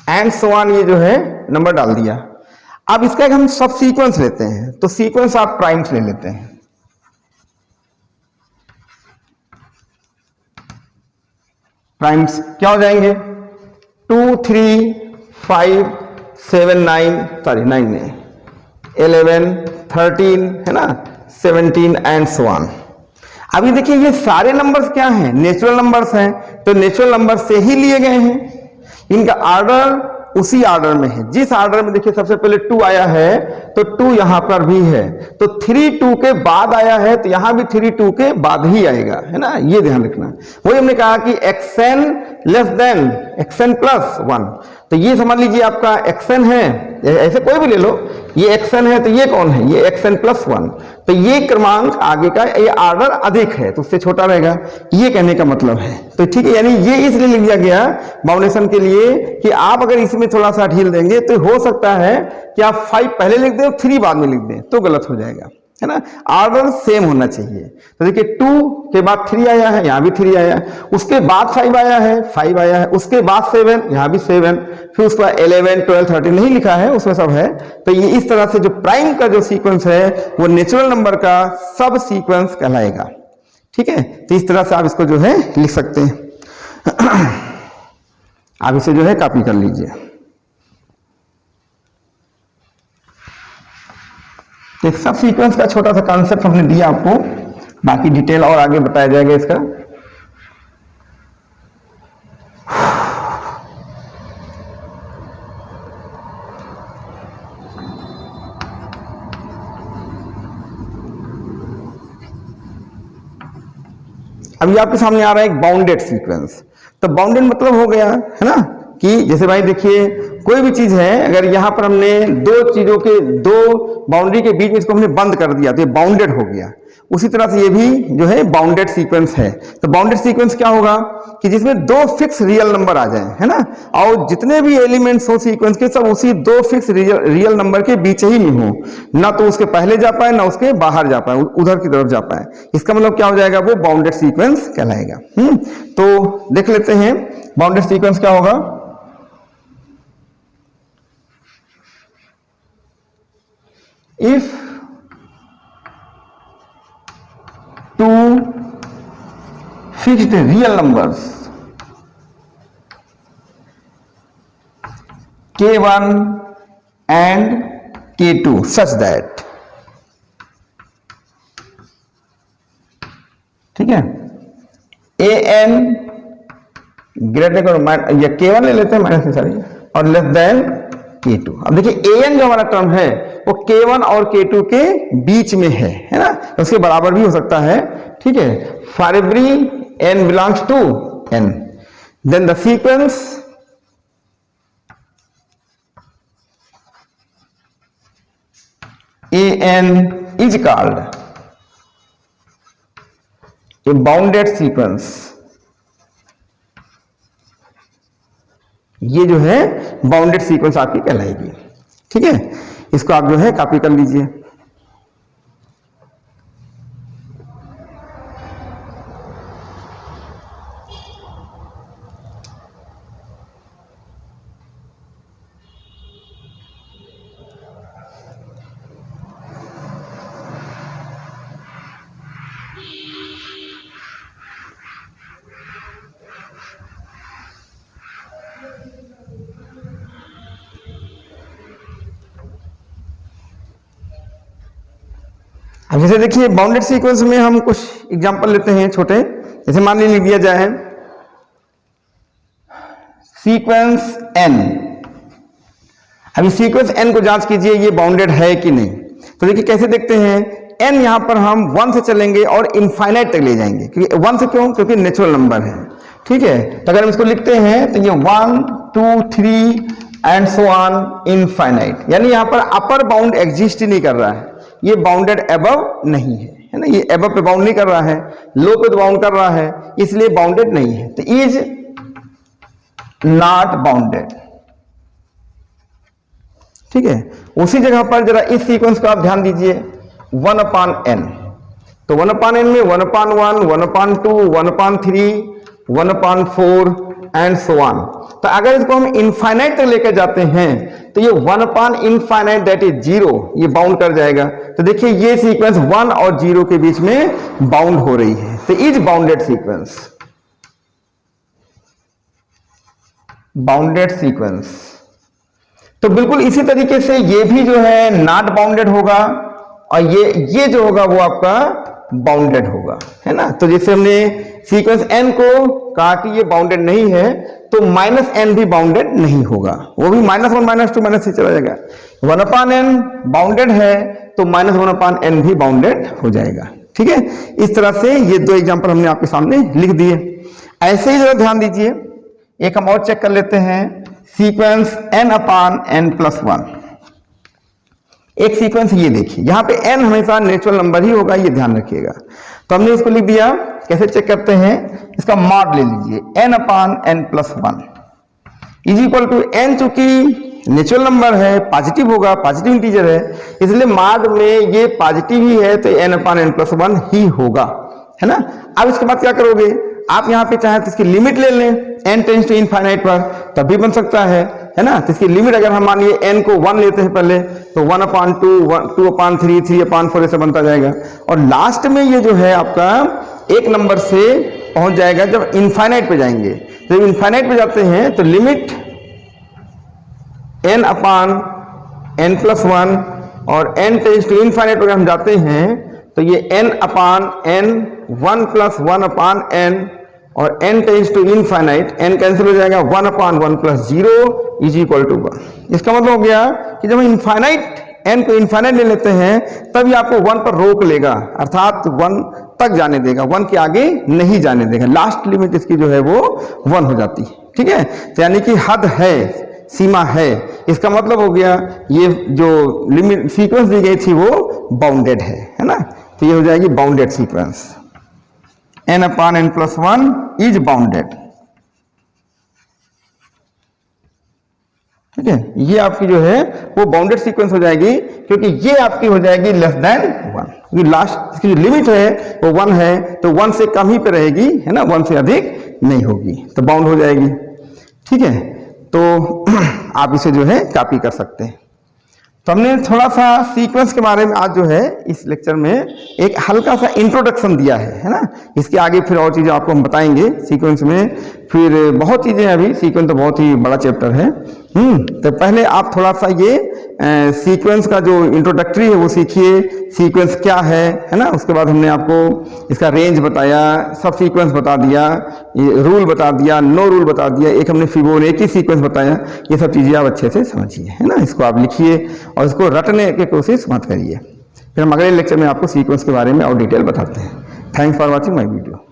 एंड सो ऑन, ये जो है नंबर डाल दिया। अब इसका एक हम सब सीक्वेंस लेते हैं, तो सीक्वेंस ऑफ प्राइम्स ले लेते हैं। प्राइम्स क्या हो जाएंगे, 2 3 5 7 9 सॉरी 9 नहीं 11 13 है ना 17 एंड सो ऑन। अभी देखिए ये सारे नंबर्स क्या हैं, नेचुरल नंबर्स हैं, तो नेचुरल नंबर से ही लिए गए हैं, इनका ऑर्डर उसी ऑर्डर में है। जिस ऑर्डर में देखिए सबसे पहले 2 आया है तो 2 यहां पर भी है, तो 3 2 के बाद आया है तो यहां भी 3 2 के बाद ही आएगा, है ना, ये ध्यान रखना। वही हमने कहा कि xn less than xn plus 1, तो ये समझ लीजिए आपका xn है, ऐसे कोई भी ले लो, ये xn है तो ये कौन है, ये xn प्लस 1, तो ये क्रमांक आगे का ये ऑर्डर अधिक है तो उससे छोटा रहेगा, ये कहने का मतलब है। तो ठीक है, यानी ये इसलिए लिखा गया बाउंडेशन के लिए कि आप अगर इसमें थोड़ा सा ढील देंगे तो हो सकता है कि आप 5 पहले लिख दें और 3 बाद में लिख दें तो गलत हो जाएगा, है ना, ऑर्डर सेम होना चाहिए। तो देखिए 2 के बाद 3 आया है, यहां भी 3 आया है, उसके बाद 5 आया है, 5 आया है, उसके बाद 7, यहां भी 7, फिर उसका 11 12 13 नहीं लिखा है, उसमें सब है। तो ये इस तरह से जो प्राइम का जो सीक्वेंस है वो नेचुरल नंबर का सब सीक्वेंस कहलाएगा। ठीक है, तो इस तरह से आप इसको जो है लिख सकते हैं। आप इसे जो है कॉपी कर लीजिए। एक सब सीक्वेंस का छोटा सा कॉन्सेप्ट हमने दिया आपको, बाकी डिटेल और आगे बताया जाएगा इसका। अभी आपके सामने आ रहा है एक बाउंडेड सीक्वेंस। तो बाउंडेड मतलब हो गया है ना कि जैसे भाई देखिए कोई भी चीज है, अगर यहां पर हमने दो चीजों के दो बाउंड्री के बीच में इसको हमने बंद कर दिया तो ये बाउंडेड हो गया। उसी तरह से ये भी जो है बाउंडेड सीक्वेंस है। तो बाउंडेड सीक्वेंस क्या होगा कि जिसमें 2 फिक्स रियल नंबर आ जाए, है ना, और जितने भी एलिमेंट्स हो सीक्वेंस के सब उसी 2 फिक्स रियल नंबर के बीच ही में हो, ना तो उसके पहले जा पाए ना उसके बाहर जा पाए, उधर की तरफ जा पाए। इसका मतलब क्या हो जाएगा, वो बाउंडेड सीक्वेंस कहलाएगा। तो देख लेते हैं बाउंडेड सीक्वेंस क्या होगा। If 2 fixed real numbers K1 and K2 such that, ठीक है, an ग्रेटर या K1 ले लेते हैं माइनस में सारी और लेस देन K2। अब देखिए an जो हमारा टर्म है वो K1 और K2 के बीच में है ना, उसके बराबर भी हो सकता है। ठीक है, for every n belongs to n then the sequence an is called a bounded sequence। ये जो है बाउंडेड सीक्वेंस आपकी कहलाएगी। ठीक है, इसको आप जो है कॉपी कर लीजिए। अब जैसे देखिए बाउंडेड सीक्वेंस में हम कुछ एग्जांपल लेते हैं छोटे। जैसे मान लीजिए लिख दिया जाए सीक्वेंस n। अभी सीक्वेंस n को जांच कीजिए ये बाउंडेड है कि नहीं। तो देखिए कैसे देखते हैं, n यहां पर हम 1 से चलेंगे और इनफाइनाइट तक ले जाएंगे। क्योंकि 1 से क्यों, क्योंकि नेचुरल नंबर है। ठीक है, तो अगर हम इसको लिखते हैं तो ये 1 2 3 एंड सो ऑन इनफाइनाइट, यानी यहां पर अपर बाउंड एग्जिस्ट ही नहीं कर रहा है, ये बाउंडेड एबव नहीं है ना, ये एबव पे बाउंड नहीं कर रहा है, लो पे तो बाउंड कर रहा है, इसलिए बाउंडेड नहीं है। तो इज नॉट बाउंडेड। ठीक है, उसी जगह पर जरा इस सीक्वेंस को आप ध्यान दीजिए 1/n। तो 1/n में 1/1 1/2 1/3 1/4 एंड सो ऑन। तो अगर इसको हम इनफाइनाइट तक लेकर जाते हैं तो ये 1/∞ दैट इज 0 ये बाउंड कर जाएगा। तो देखिए ये सीक्वेंस 1 और 0 के बीच में बाउंड हो रही है, तो is bounded sequence. Bounded sequence. तो बिल्कुल इसी तरीके से ये भी जो है नॉट बाउंडेड होगा और ये जो होगा वो आपका बाउंडेड होगा, है ना। तो जैसे हमने सीक्वेंस n को कहा कि ये बाउंडेड नहीं है, तो -n भी बाउंडेड नहीं होगा, वो भी -1 -2 -3 चला जाएगा। 1/n बाउंडेड है तो -1/n भी बाउंडेड हो जाएगा, ठीक है। इस तरह से ये दो एग्जांपल हमने आपके सामने लिख दिए। ऐसे ही जरा ध्यान दीजिए, एक हम और चेक कर लेते हैं, सीक्वेंस n/n+1। एक सीक्वेंस ये देखिए, यहां पे n हमेशा नेचुरल नंबर ही होगा, ये ध्यान रखिएगा। तो हमने इसको लिख दिया, कैसे चेक करते हैं, इसका मॉड ले लीजिए, n/n+1 is equal to n, चूंकि नेचुरल नंबर है, पॉजिटिव होगा, पॉजिटिव इंटीजर है, इसलिए मॉड में ये पॉजिटिव ही है तो n/n+1 ही होगा, है ना। अब इसके बाद क्या करोगे, आप यहाँ पे चाहे तो इसकी लिमिट ले लें n टेंड्स टू इनफाइनाइट पर, तब भी बन सकता है ना। तो इसकी लिमिट अगर हम मानिए n को 1 लेते हैं पहले, तो 1/2, 2/3, 3/4 ऐसे बनता जाएगा। और लास्ट में ये जो है आपका एक नंबर से पहुंच जाएगा जब इनफाइनाइट पे जाएंगे। तो जब इनफाइनाइट पे जाते हैं तो लिमिट n/n+1 और n टेंड्स टू इनफाइनाइट पर हम जाते हैं तो ये n/n 1+1/n और n tends to infinite, n cancel हो जाएगा, 1/1 + 0 इज इक्वल टू 1। इसका मतलब हो गया कि जब हम इनफाइनाइट n को इनफाइनाइट ले लेते हैं तभी आपको 1 पर रोक लेगा, अर्थात 1 तक जाने देगा, 1 के आगे नहीं जाने देगा। लास्ट लिमिट इसकी जो है वो 1 हो जाती है, ठीक है। तो यानी कि हद है, सीमा है, इसका मतलब हो गया ये जो लिमिट सीक्वेंस दी गई थी वो बाउंडेड है ना। तो ये हो जाएगी bounded sequence, n/n+1 is bounded, ठीक है। ये आपकी जो है वो बाउंडेड सीक्वेंस हो जाएगी, क्योंकि ये आपकी हो जाएगी <1। ये लास्ट इसकी जो लिमिट है वो 1 है, तो 1 से कम ही पे रहेगी, है ना, 1 से अधिक नहीं होगी, तो बाउंड हो जाएगी, ठीक है। तो आप इसे जो है कॉपी कर सकते हैं। तो हमने थोड़ा सा सीक्वेंस के बारे में आज जो है इस लेक्चर में एक हल्का सा इंट्रोडक्शन दिया है ना। इसके आगे फिर और चीज़ें आपको हम बताएंगे सीक्वेंस में, फिर बहुत चीज़ें अभी, सीक्वेंस तो बहुत ही बड़ा चैप्टर है। तो पहले आप थोड़ा सा ये सीक्वेंस का जो इंट्रोडक्टरी है वो सीखिए, सीक्वेंस क्या है ना। उसके बाद हमने आपको इसका रेंज बताया, सब सीक्वेंस बता दिया, रूल बता दिया, नो रूल बता दिया, एक हमने फिबोनाची सीक्वेंस बताया। ये सब चीज़ें आप अच्छे से समझिए, है ना। इसको आप लिखिए और इसको रटने की कोशिश मत करिए। फिर हम अगले लेक्चर में आपको सीक्वेंस के बारे में और डिटेल बताते हैं। Thanks for watching my video.